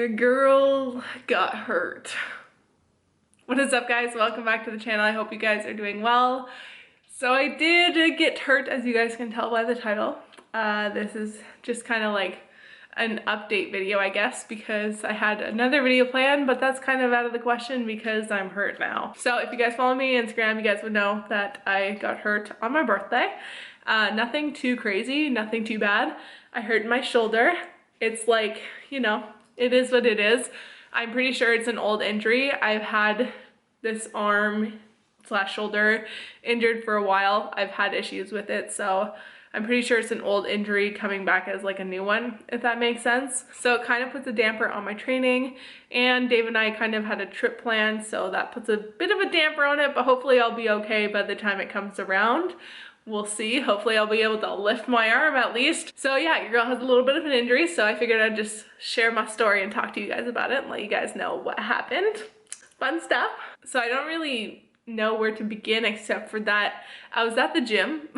Your girl got hurt. What is up, guys? Welcome back to the channel. I hope you guys are doing well. So I did get hurt, as you guys can tell by the title. This is just kind of like an update video, I guess, because I had another video planned, but that's kind of out of the question because I'm hurt now. So if you guys follow me on Instagram, you guys would know that I got hurt on my birthday. Nothing too crazy, nothing too bad. I hurt my shoulder. It's like, you know, it is what it is. I'm pretty sure it's an old injury. I've had this arm / shoulder injured for a while. I've had issues with it, so I'm pretty sure it's an old injury coming back as like a new one, if that makes sense. So it kind of puts a damper on my training, and Dave and I kind of had a trip planned, so that puts a bit of a damper on it, but hopefully I'll be okay by the time it comes around. We'll see. Hopefully I'll be able to lift my arm at least. So yeah, your girl has a little bit of an injury, so I figured I'd just share my story and talk to you guys about it and let you guys know what happened. Fun stuff. So I don't really know where to begin except for that I was at the gym.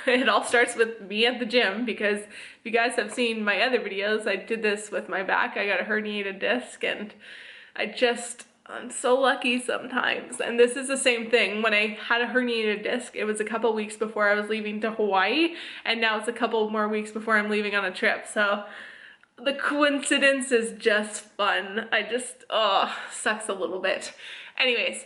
It all starts with me at the gym because if you guys have seen my other videos, I did this with my back. I got a herniated disc, and I'm so lucky sometimes. And this is the same thing. When I had a herniated disc, it was a couple weeks before I was leaving to Hawaii, and now it's a couple more weeks before I'm leaving on a trip. So the coincidence is just fun. Sucks a little bit. Anyways,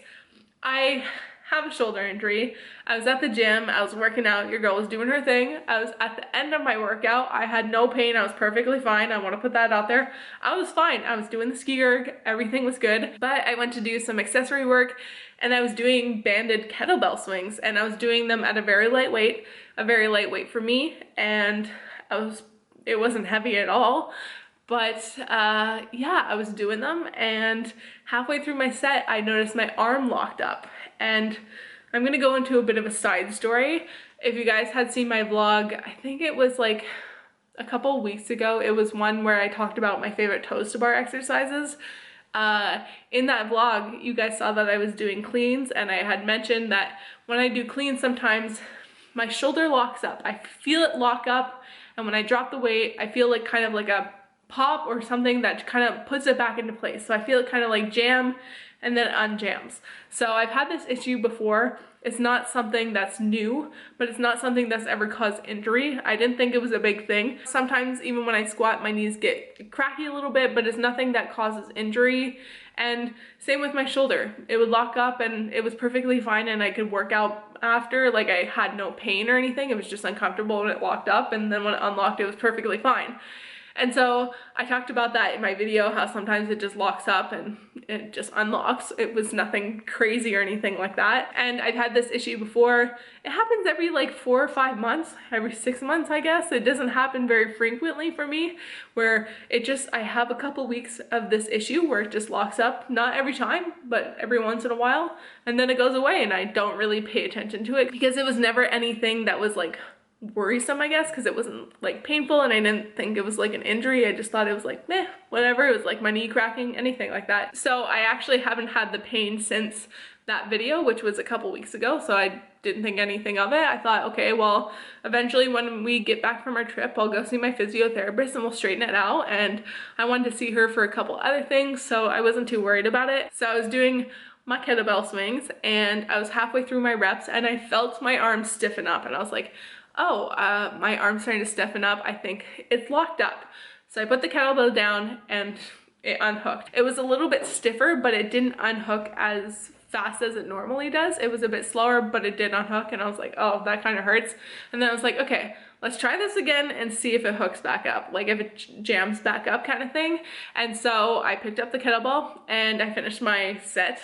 I have a shoulder injury. I was at the gym, I was working out, your girl was doing her thing. I was at the end of my workout, I had no pain, I was perfectly fine. I want to put that out there. I was fine, I was doing the ski erg, everything was good. But I went to do some accessory work, and I was doing banded kettlebell swings, and I was doing them at a very light weight for me, and it wasn't heavy at all. But yeah, I was doing them, and halfway through my set, I noticed my arm locked up. And I'm gonna go into a bit of a side story. If you guys had seen my vlog, I think it was like a couple weeks ago, it was one where I talked about my favorite toes to bar exercises. In that vlog, you guys saw that I was doing cleans, and I had mentioned that when I do cleans, sometimes my shoulder locks up. I feel it lock up, and when I drop the weight, I feel like kind of like a pop or something that kind of puts it back into place. So I feel it kind of like jam and then unjams. So I've had this issue before. It's not something that's new, but it's not something that's ever caused injury. I didn't think it was a big thing. Sometimes even when I squat, my knees get cracky a little bit, but it's nothing that causes injury. And same with my shoulder. It would lock up and it was perfectly fine, and I could work out after. Like, I had no pain or anything. It was just uncomfortable when it locked up, and then when it unlocked, it was perfectly fine. And so I talked about that in my video, how sometimes it just locks up and it just unlocks. It was nothing crazy or anything like that. And I've had this issue before. It happens every like 4 or 5 months, every 6 months, I guess. It doesn't happen very frequently for me, where I have a couple weeks of this issue where it just locks up, not every time, but every once in a while. And then it goes away, and I don't really pay attention to it because it was never anything that was like worrisome, I guess, because it wasn't like painful, and I didn't think it was like an injury. I just thought it was like meh, whatever. It was like my knee cracking, anything like that. So I actually haven't had the pain since that video, which was a couple weeks ago, so I didn't think anything of it. I thought, okay, well, eventually when we get back from our trip, I'll go see my physiotherapist and we'll straighten it out. And I wanted to see her for a couple other things, so I wasn't too worried about it. So I was doing my kettlebell swings, and I was halfway through my reps, and I felt my arm stiffen up, and I was like, oh, my arm's starting to stiffen up. I think it's locked up. So I put the kettlebell down and it unhooked. It was a little bit stiffer, but it didn't unhook as fast as it normally does. It was a bit slower, but it did unhook, and I was like, oh, that kind of hurts. And then I was like, okay, let's try this again and see if it hooks back up, like if it jams back up kind of thing. And so I picked up the kettlebell and I finished my set,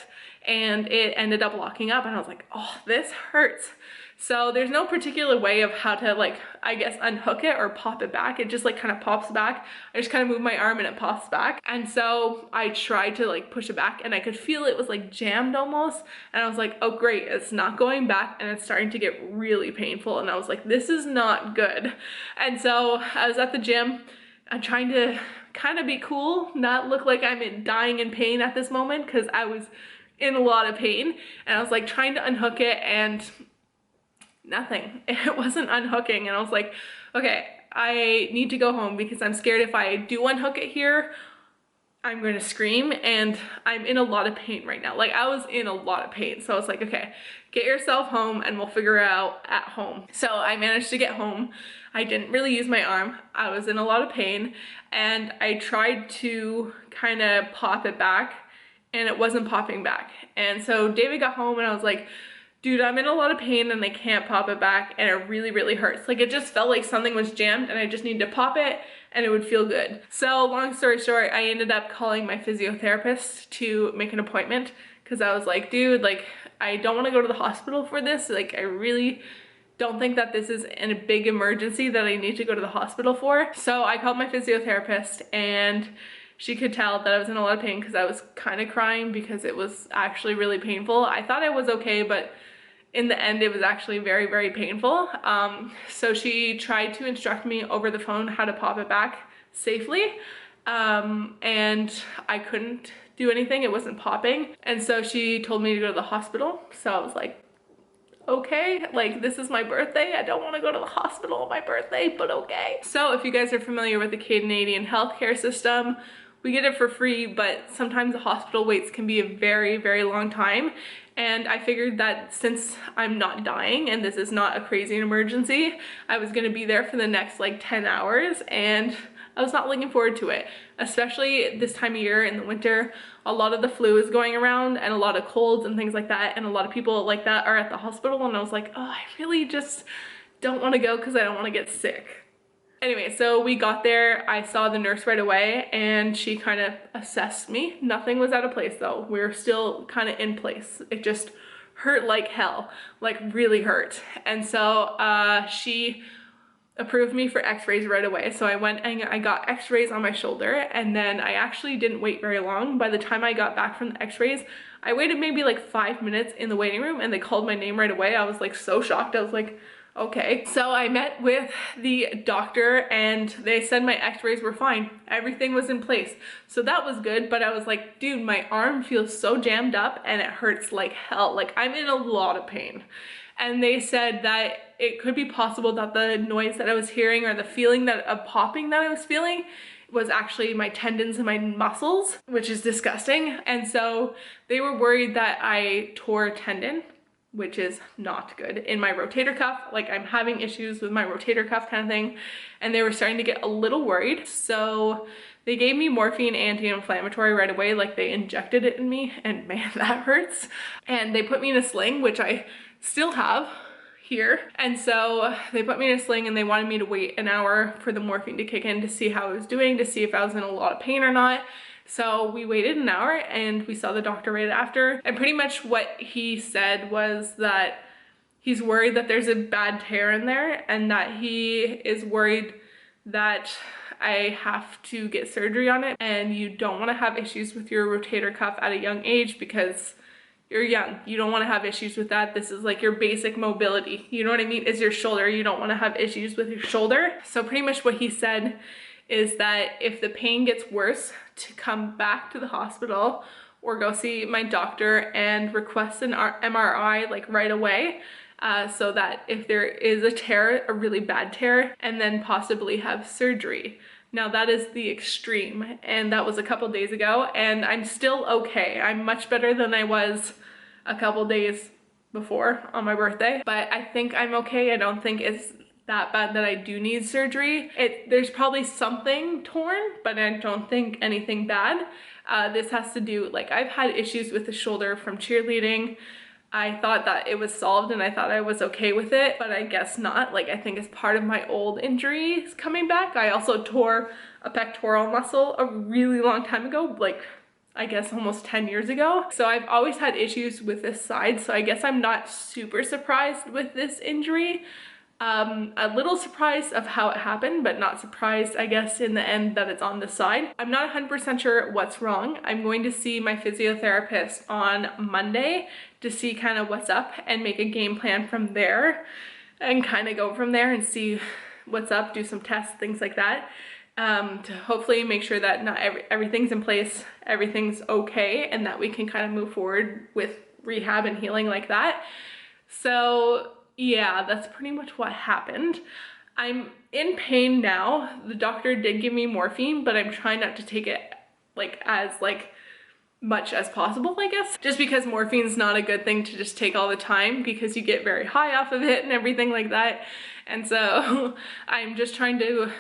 and it ended up locking up, and I was like, oh, this hurts. So there's no particular way of how to, like, I guess, unhook it or pop it back. It just like kind of pops back. I just kind of move my arm and it pops back. And so I tried to like push it back, and I could feel it was like jammed almost. And I was like, oh great, it's not going back, and it's starting to get really painful. And I was like, this is not good. And so I was at the gym. I'm trying to kind of be cool, not look like I'm dying in pain at this moment, because I was in a lot of pain. And I was like trying to unhook it, and nothing. It wasn't unhooking, and I was like, okay, I need to go home because I'm scared if I do unhook it here, I'm going to scream, and I'm in a lot of pain right now. Like, I was in a lot of pain. So I was like, okay, get yourself home and we'll figure it out at home. So I managed to get home. I didn't really use my arm. I was in a lot of pain, and I tried to kind of pop it back, and it wasn't popping back. And so David got home and I was like, dude, I'm in a lot of pain and I can't pop it back, and it really, really hurts. Like, it just felt like something was jammed and I just need to pop it and it would feel good. So long story short, I ended up calling my physiotherapist to make an appointment, because I was like, dude, like, I don't want to go to the hospital for this. Like, I really don't think that this is a big emergency that I need to go to the hospital for. So I called my physiotherapist, and she could tell that I was in a lot of pain because I was kind of crying because it was actually really painful. I thought I was okay, but in the end, it was actually very, very painful. So she tried to instruct me over the phone how to pop it back safely. And I couldn't do anything. It wasn't popping. And so she told me to go to the hospital. So I was like, okay, like, this is my birthday. I don't want to go to the hospital on my birthday, but okay. So if you guys are familiar with the Canadian healthcare system, we get it for free, but sometimes the hospital waits can be a very, very long time. And I figured that since I'm not dying and this is not a crazy emergency, I was gonna be there for the next like 10 hours, and I was not looking forward to it. Especially this time of year in the winter, a lot of the flu is going around and a lot of colds and things like that, and a lot of people like that are at the hospital, and I was like, oh, I really just don't wanna go because I don't wanna get sick. Anyway, so we got there, I saw the nurse right away, and she kind of assessed me. Nothing was out of place though. We were still kind of in place. It just hurt like hell, like really hurt. And so she approved me for x-rays right away. So I went and I got x-rays on my shoulder, and then I actually didn't wait very long. By the time I got back from the x-rays, I waited maybe like 5 minutes in the waiting room, and they called my name right away. I was like so shocked. I was like, okay. So I met with the doctor, and they said my x-rays were fine. Everything was in place. So that was good, but I was like, dude, my arm feels so jammed up and it hurts like hell. Like, I'm in a lot of pain. And they said that it could be possible that the noise that I was hearing, or the feeling that of popping that I was feeling, was actually my tendons and my muscles, which is disgusting. And so they were worried that I tore a tendon, which is not good, in my rotator cuff. Like, I'm having issues with my rotator cuff kind of thing, and they were starting to get a little worried. So they gave me morphine anti-inflammatory right away. Like, they injected it in me, and man, that hurts. And they put me in a sling, which I still have here. And so they put me in a sling, and they wanted me to wait an hour for the morphine to kick in to see how I was doing, to see if I was in a lot of pain or not. So we waited an hour, and we saw the doctor right after. And pretty much what he said was that he's worried that there's a bad tear in there, and that he is worried that I have to get surgery on it. And you don't want to have issues with your rotator cuff at a young age, because you're young. You don't want to have issues with that. This is like your basic mobility. You know what I mean? Is your shoulder. You don't want to have issues with your shoulder. So pretty much what he said is that if the pain gets worse, to come back to the hospital or go see my doctor and request an MRI like right away, so that if there is a tear, a really bad tear, and then possibly have surgery. Now that is the extreme, and that was a couple days ago, and I'm still okay. I'm much better than I was a couple days before on my birthday, but I think I'm okay. I don't think it's that bad that I do need surgery. There's probably something torn, but I don't think anything bad. This has to do, like, I've had issues with the shoulder from cheerleading. I thought that it was solved, and I thought I was okay with it, but I guess not. Like, I think it's part of my old injuries coming back. I also tore a pectoral muscle a really long time ago, like I guess almost 10 years ago. So I've always had issues with this side, so I guess I'm not super surprised with this injury. A little surprised of how it happened, but not surprised, I guess, in the end that it's on this side. I'm not 100% sure what's wrong. I'm going to see my physiotherapist on Monday to see kind of what's up and make a game plan from there, and kind of go from there and see what's up, do some tests, things like that, to hopefully make sure that not everything's in place, everything's okay, and that we can kind of move forward with rehab and healing like that. So yeah, that's pretty much what happened. I'm in pain now. The doctor did give me morphine, but I'm trying not to take it like as much as possible, I guess. Just because morphine's not a good thing to just take all the time because you get very high off of it and everything like that. And so I'm just trying to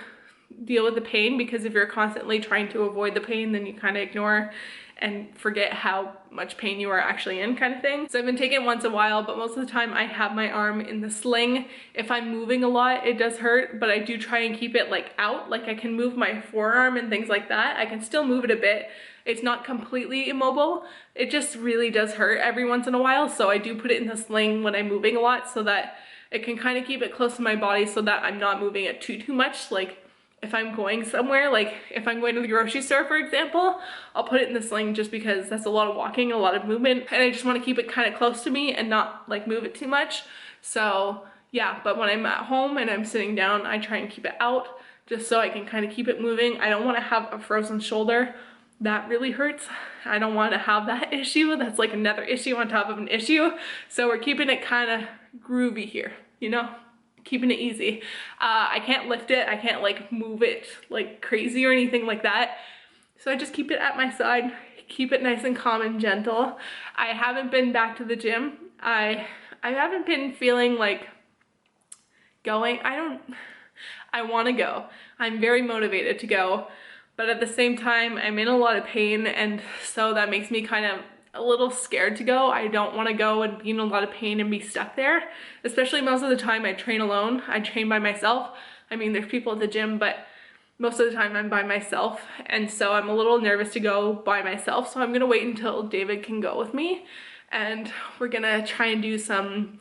deal with the pain, because if you're constantly trying to avoid the pain, then you kind of ignore and forget how much pain you are actually in, kind of thing. So I've been taking it once in a while, but most of the time I have my arm in the sling. If I'm moving a lot, it does hurt, but I do try and keep it like out. Like I can move my forearm and things like that. I can still move it a bit. It's not completely immobile. It just really does hurt every once in a while. So I do put it in the sling when I'm moving a lot so that it can kind of keep it close to my body so that I'm not moving it too much. Like if I'm going somewhere, like if I'm going to the grocery store, for example, I'll put it in the sling just because that's a lot of walking, a lot of movement, and I just want to keep it kind of close to me and not like move it too much. So yeah, but when I'm at home and I'm sitting down, I try and keep it out just so I can kind of keep it moving. I don't want to have a frozen shoulder. That really hurts. I don't want to have that issue. That's like another issue on top of an issue. So we're keeping it kind of groovy here, you know? Keeping it easy. I can't lift it. I can't like move it like crazy or anything like that. So I just keep it at my side, keep it nice and calm and gentle. I haven't been back to the gym. I haven't been feeling like going. I want to go. I'm very motivated to go, but at the same time, I'm in a lot of pain, and so that makes me kind of a little scared to go. I don't want to go and be in a lot of pain and be stuck there, especially most of the time I train alone. I train by myself. I mean, there's people at the gym, but most of the time I'm by myself, and so I'm a little nervous to go by myself. So I'm gonna wait until David can go with me, and we're gonna try and do some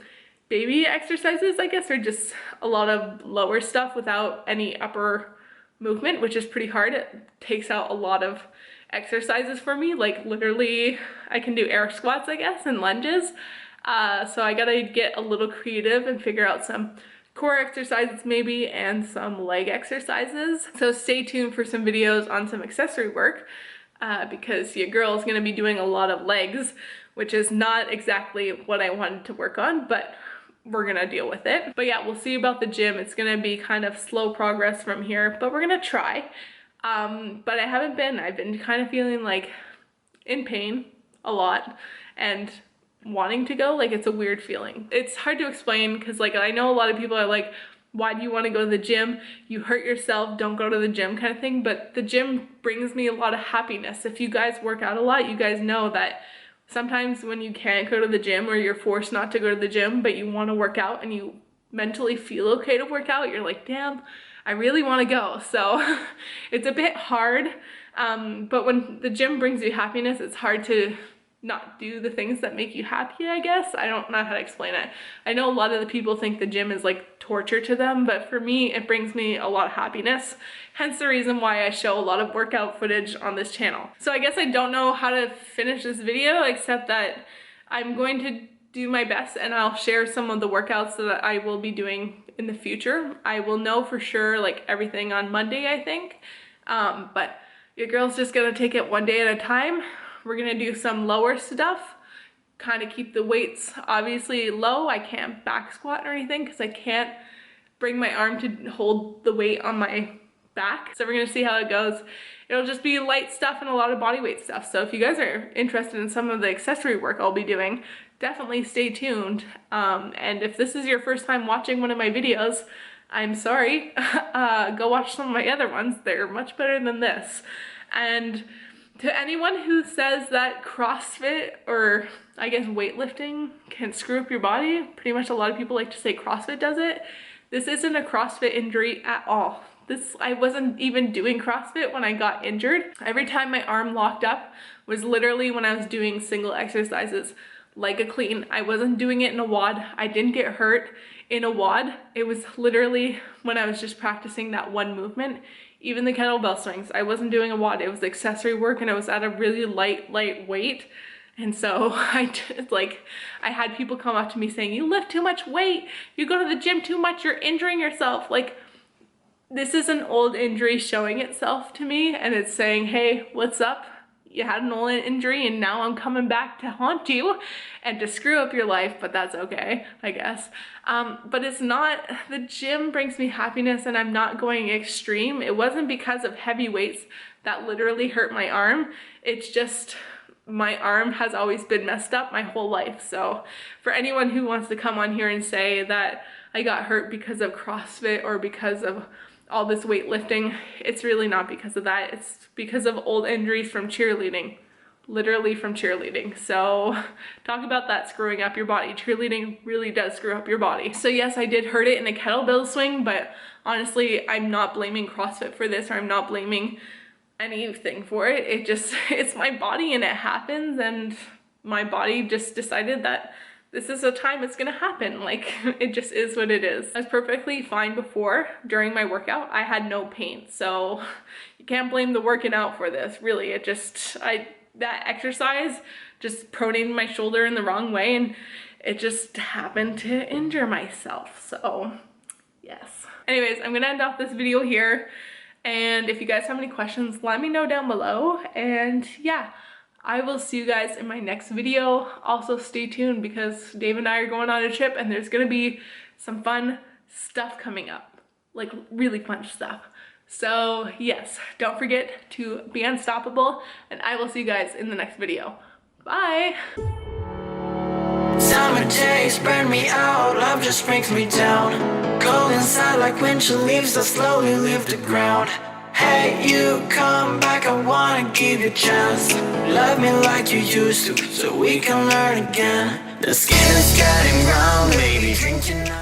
baby exercises, I guess, or just a lot of lower stuff without any upper movement, which is pretty hard. It takes out a lot of exercises for me. Like literally I can do air squats, I guess, and lunges. So I gotta get a little creative and figure out some core exercises maybe and some leg exercises. So stay tuned for some videos on some accessory work because your girl is gonna be doing a lot of legs, which is not exactly what I wanted to work on, but we're gonna deal with it. But yeah, we'll see about the gym. It's gonna be kind of slow progress from here, but we're gonna try. But I've been kind of feeling like in pain a lot and wanting to go. Like it's a weird feeling. It's hard to explain because like I know a lot of people are like, why do you want to go to the gym? You hurt yourself, don't go to the gym, kind of thing. But the gym brings me a lot of happiness. If you guys work out a lot, you guys know that sometimes when you can't go to the gym or you're forced not to go to the gym, but you want to work out and you mentally feel okay to work out, you're like, damn, I really want to go. So it's a bit hard, but when the gym brings you happiness, it's hard to not do the things that make you happy, I guess. I don't know how to explain it. I know a lot of the people think the gym is like torture to them, but for me, it brings me a lot of happiness. Hence the reason why I show a lot of workout footage on this channel. So I guess I don't know how to finish this video except that I'm going to do my best and I'll share some of the workouts that I will be doing in the future. I will know for sure like everything on Monday, I think. But your girl's just gonna take it one day at a time. We're gonna do some lower stuff, kind of keep the weights obviously low. I can't back squat or anything because I can't bring my arm to hold the weight on my back. So we're gonna see how it goes. It'll just be light stuff and a lot of body weight stuff. So if you guys are interested in some of the accessory work I'll be doing, definitely stay tuned. And if this is your first time watching one of my videos, I'm sorry. Go watch some of my other ones. They're much better than this. And to anyone who says that CrossFit or I guess weightlifting can screw up your body, pretty much a lot of people like to say CrossFit does it. This isn't a CrossFit injury at all. I wasn't even doing CrossFit when I got injured. Every time my arm locked up was literally when I was doing single exercises like a clean. I wasn't doing it in a WOD. I didn't get hurt in a WOD. It was literally when I was just practicing that one movement. Even the kettlebell swings, I wasn't doing a WOD. It was accessory work and it was at a really light weight. And so I had people come up to me saying, you lift too much weight, you go to the gym too much, you're injuring yourself. Like, this is an old injury showing itself to me and it's saying, hey, what's up? you had an old injury and now I'm coming back to haunt you and to screw up your life, but that's okay, I guess. But it's not, the gym brings me happiness and I'm not going extreme. It wasn't because of heavy weights that literally hurt my arm. It's just, my arm has always been messed up my whole life. So for anyone who wants to come on here and say that I got hurt because of CrossFit or because of all this weightlifting, it's really not because of that. It's because of old injuries from cheerleading, literally from cheerleading. So talk about that screwing up your body. Cheerleading really does screw up your body. So yes, I did hurt it in a kettlebell swing, but honestly, I'm not blaming CrossFit for this, or I'm not blaming anything for it. It just, it's my body and it happens, and my body just decided that this is a time it's gonna happen. Like, it just is what it is. I was perfectly fine before. During my workout, I had no pain. So you can't blame the working out for this, really. It just, that exercise just pronated my shoulder in the wrong way, and it just happened to injure myself. So yes. Anyways, I'm gonna end off this video here. And if you guys have any questions, let me know down below. And yeah, I will see you guys in my next video. Also stay tuned because Dave and I are going on a trip and there's gonna be some fun stuff coming up, like really fun stuff. So yes, don't forget to be unstoppable, and I will see you guys in the next video. Bye. Summer days burn me out, love just brings me down. Go inside like winter leaves that slowly leave the ground. Hey, you come back, I wanna give you a chance. Love me like you used to, so we can learn again. The skin is getting brown, baby, drink your night.